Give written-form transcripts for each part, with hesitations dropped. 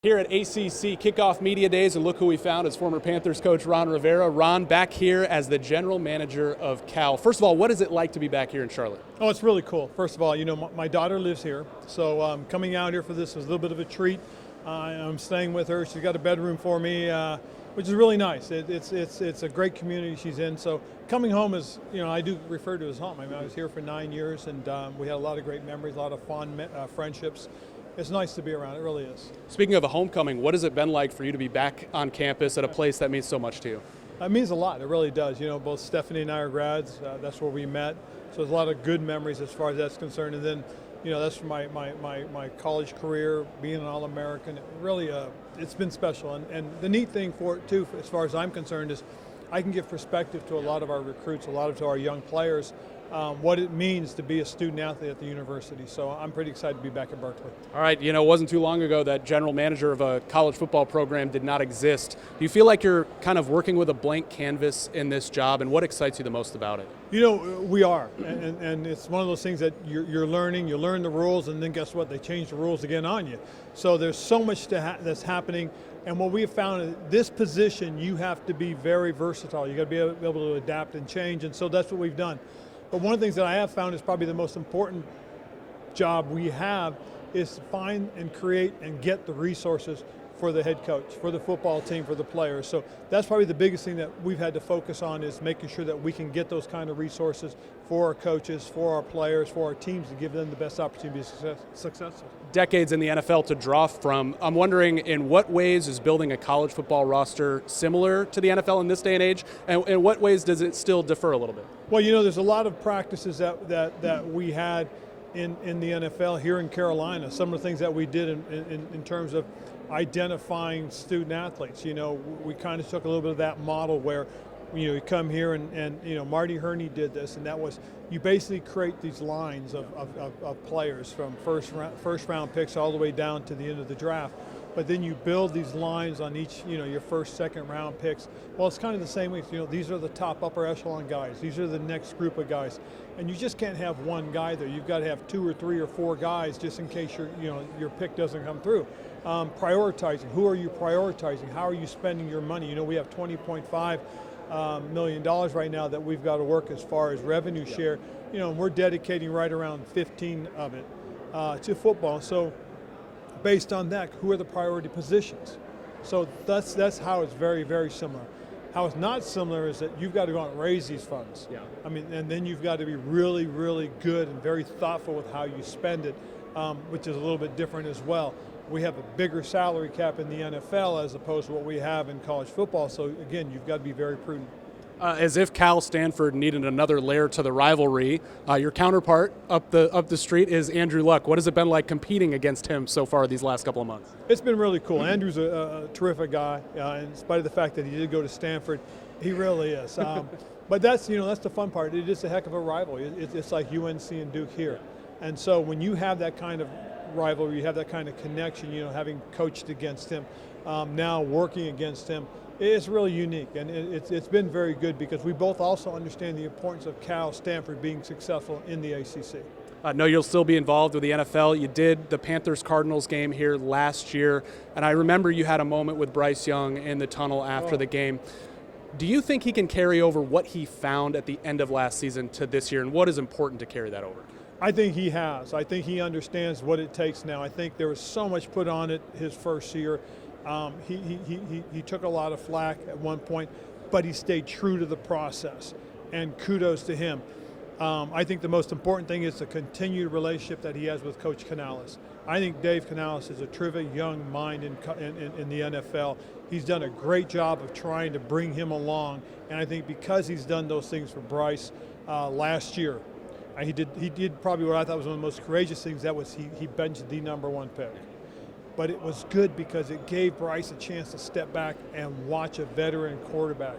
Here at ACC Kickoff Media Days, and look who we found. It's former Panthers coach Ron Rivera. Ron, back here as the general manager of Cal. First of all, what is it like to be back here in Charlotte? Oh, it's really cool. First of all, my daughter lives here, so coming out here for this was a little bit of a treat. I'm staying with her. She's got a bedroom for me, which is really nice. It's a great community she's in. So coming home is, I do refer to as home. I mean, I was here for 9 years, and we had a lot of great memories, a lot of fond friendships. It's nice to be around. It really is. Speaking of a homecoming, what has it been like for you to be back on campus at a place that means so much to you? It means a lot. It really does. Both Stephanie and I are grads. That's where we met. So there's a lot of good memories as far as that's concerned. And then, that's from my college career, being an All-American. It really, it's been special. And the neat thing for it, too, as far as I'm concerned, is I can give perspective to a lot of our recruits, to our young players, what it means to be a student athlete at the university. So I'm pretty excited to be back at Berkeley. All right, it wasn't too long ago that general manager of a college football program did not exist. Do you feel like you're kind of working with a blank canvas in this job, and what excites you the most about it? We are, and it's one of those things that you're learning. You learn the rules, and then guess what? They change the rules again on you. So there's so much that's happening. And what we have found is this position, you have to be very versatile. You got to be able to adapt and change, and so that's what we've done. But one of the things that I have found is probably the most important job we have is to find and create and get the resources for the head coach, for the football team, for the players. So that's probably the biggest thing that we've had to focus on, is making sure that we can get those kind of resources for our coaches, for our players, for our teams, to give them the best opportunity to be successful. Decades in the NFL to draw from. I'm wondering, in what ways is building a college football roster similar to the NFL in this day and age, and in what ways does it still differ a little bit? Well, there's a lot of practices that we had in the NFL here in Carolina. Some of the things that we did in terms of identifying student athletes. We kind of took a little bit of that model where, you come here and Marty Herney did this, and that was, you basically create these lines of players from first round picks all the way down to the end of the draft. But then you build these lines on each, your first, second round picks. Well, it's kind of the same way. These are the top upper echelon guys. These are the next group of guys. And you just can't have one guy there. You've got to have 2 or 3 or 4 guys just in case your pick doesn't come through. Prioritizing. Who are you prioritizing? How are you spending your money? We have $20.5 million right now that we've got to work as far as revenue share. And we're dedicating right around 15 of it to football. So based on that, who are the priority positions? So that's how it's very, very similar. How it's not similar is that you've got to go out and raise these funds. Yeah. And then you've got to be really, really good and very thoughtful with how you spend it, which is a little bit different as well. We have a bigger salary cap in the NFL as opposed to what we have in college football. So again, you've got to be very prudent. As if Cal-Stanford needed another layer to the rivalry, your counterpart up the street is Andrew Luck. What has it been like competing against him so far these last couple of months? It's been really cool. Andrew's a terrific guy, in spite of the fact that he did go to Stanford. He really is. But that's the fun part. It is a heck of a rivalry. It's like UNC and Duke here. And so when you have that kind of rivalry, you have that kind of connection, having coached against him, now working against him, it's really unique, and it's been very good because we both also understand the importance of Cal-Stanford being successful in the ACC. I know you'll still be involved with the NFL. You did the Panthers-Cardinals game here last year, and I remember you had a moment with Bryce Young in the tunnel after the game. Do you think he can carry over what he found at the end of last season to this year, and what is important to carry that over? I think he has. I think he understands what it takes now. I think there was so much put on it his first year. He took a lot of flack at one point, but he stayed true to the process, and kudos to him. I think the most important thing is the continued relationship that he has with Coach Canales. I think Dave Canales is a terrific young mind in the NFL. He's done a great job of trying to bring him along, and I think because he's done those things for Bryce last year, he did probably what I thought was one of the most courageous things. That was he benched the #1 pick. But it was good because it gave Bryce a chance to step back and watch a veteran quarterback.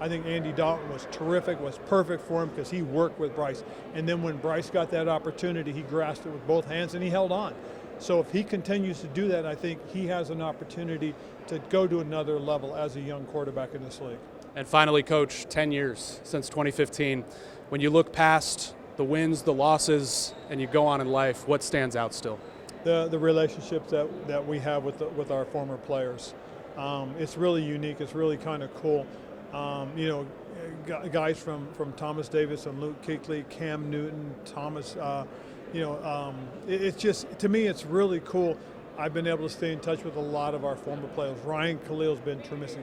I think Andy Dalton was terrific, was perfect for him because he worked with Bryce. And then when Bryce got that opportunity, he grasped it with both hands and he held on. So if he continues to do that, I think he has an opportunity to go to another level as a young quarterback in this league. And finally, Coach, 10 years since 2015. When you look past the wins, the losses, and you go on in life, what stands out still? the relationships that we have with our former players. It's really unique. It's really kind of cool. Guys from Thomas Davis and Luke Kuechly, Cam Newton, Thomas. It's just, to me, it's really cool. I've been able to stay in touch with a lot of our former players. Ryan Khalil's been tremendous.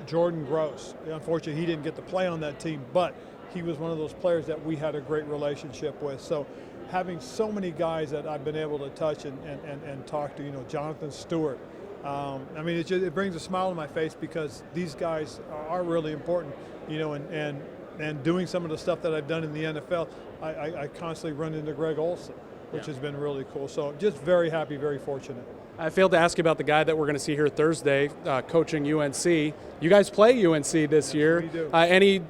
Jordan Gross, unfortunately, he didn't get to play on that team, but he was one of those players that we had a great relationship with. So having so many guys that I've been able to touch and talk to, Jonathan Stewart. It brings a smile on my face because these guys are really important, and doing some of the stuff that I've done in the NFL, I constantly run into Greg Olsen, which has been really cool. So just very happy, very fortunate. I failed to ask you about the guy that we're going to see here Thursday, coaching UNC. You guys play UNC this year. We do. Any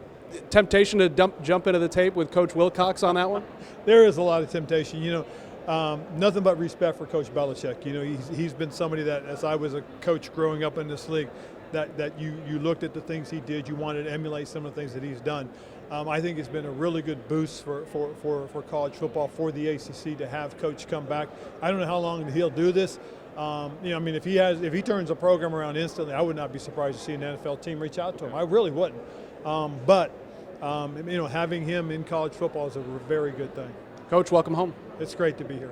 temptation to jump into the tape with Coach Wilcox on that one? There is a lot of temptation. Nothing but respect for Coach Belichick. He's been somebody that, as I was a coach growing up in this league, that you looked at the things he did, you wanted to emulate some of the things that he's done. I think it's been a really good boost for college football, for the ACC to have Coach come back. I don't know how long he'll do this. If he turns the program around instantly, I would not be surprised to see an NFL team reach out to him. I really wouldn't. Having him in college football is a very good thing. Coach, welcome home. It's great to be here.